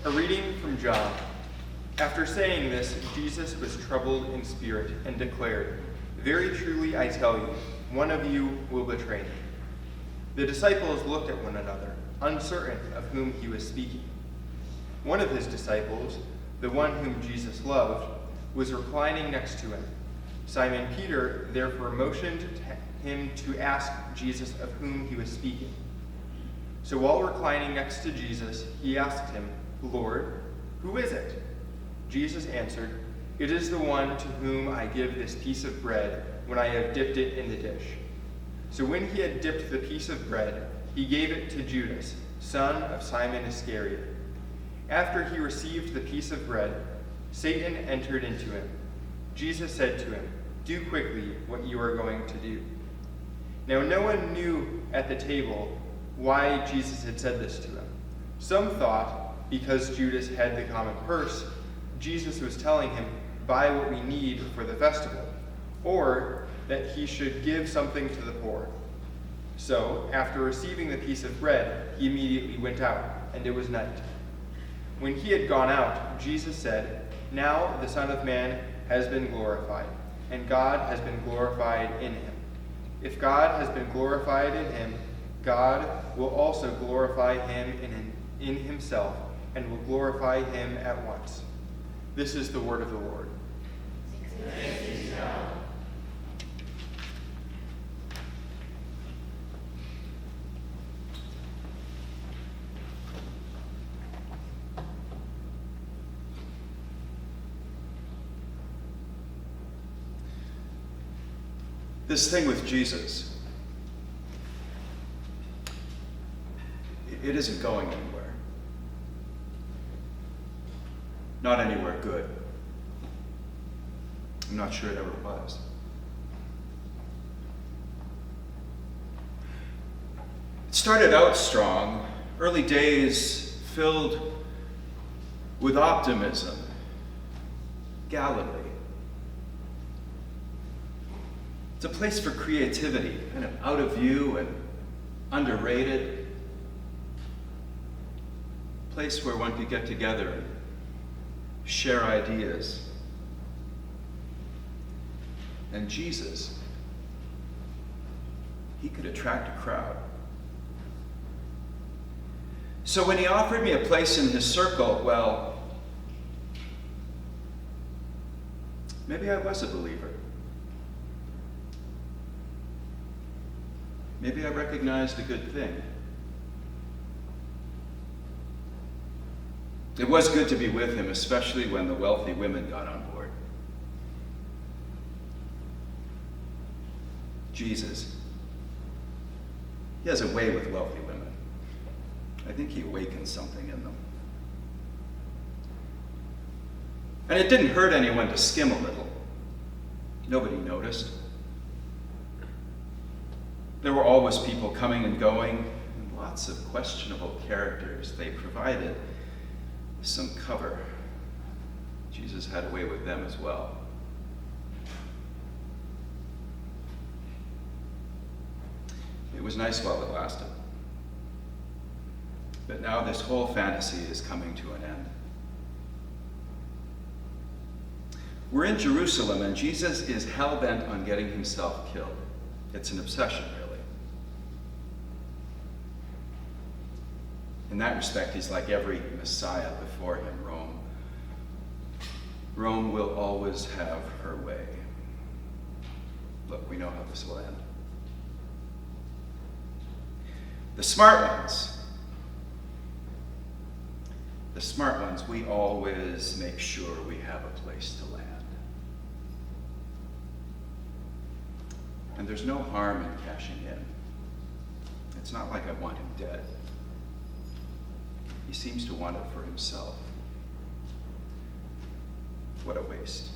A reading from John. After saying this, Jesus was troubled in spirit and declared, "Very truly I tell you, one of you will betray me." The disciples looked at one another, uncertain of whom he was speaking. One of his disciples, the one whom Jesus loved, was reclining next to him. Simon Peter therefore motioned him to ask Jesus of whom he was speaking. So while reclining next to Jesus, he asked him, "Lord, who is it?" Jesus answered, "It is the one to whom I give this piece of bread when I have dipped it in the dish." So when he had dipped the piece of bread, he gave it to Judas, son of Simon Iscariot. After he received the piece of bread, Satan entered into him. Jesus said to him, "Do quickly what you are going to do." Now no one knew at the table why Jesus had said this to him. Some thought, because Judas had the common purse, Jesus was telling him, "Buy what we need for the festival," or that he should give something to the poor. So, after receiving the piece of bread, he immediately went out, and it was night. When he had gone out, Jesus said, "Now the Son of Man has been glorified, and God has been glorified in him. If God has been glorified in him, God will also glorify him in himself, and will glorify him at once." This is the word of the Lord. Thanks be to God. This thing with Jesus, it isn't going anywhere. Not anywhere good. I'm not sure it ever was. It started out strong, early days filled with optimism. Galilee. It's a place for creativity, kind of out of view and underrated. A place where one could get together and share ideas. And Jesus, he could attract a crowd. So when he offered me a place in his circle, well, maybe I was a believer. Maybe I recognized a good thing. It was good to be with him, especially when the wealthy women got on board. Jesus, he has a way with wealthy women. I think he awakens something in them. And it didn't hurt anyone to skim a little. Nobody noticed. There were always people coming and going, and lots of questionable characters. They provided some cover. Jesus had a way with them as well. It was nice while it lasted. But now this whole fantasy is coming to an end. We're in Jerusalem, and Jesus is hell-bent on getting himself killed. It's an obsession, really. In that respect, he's like every Messiah before him, Rome. Rome will always have her way. Look, we know how this will end. The smart ones, we always make sure we have a place to land. And there's no harm in cashing in. It's not like I want him dead. He seems to want it for himself. What a waste.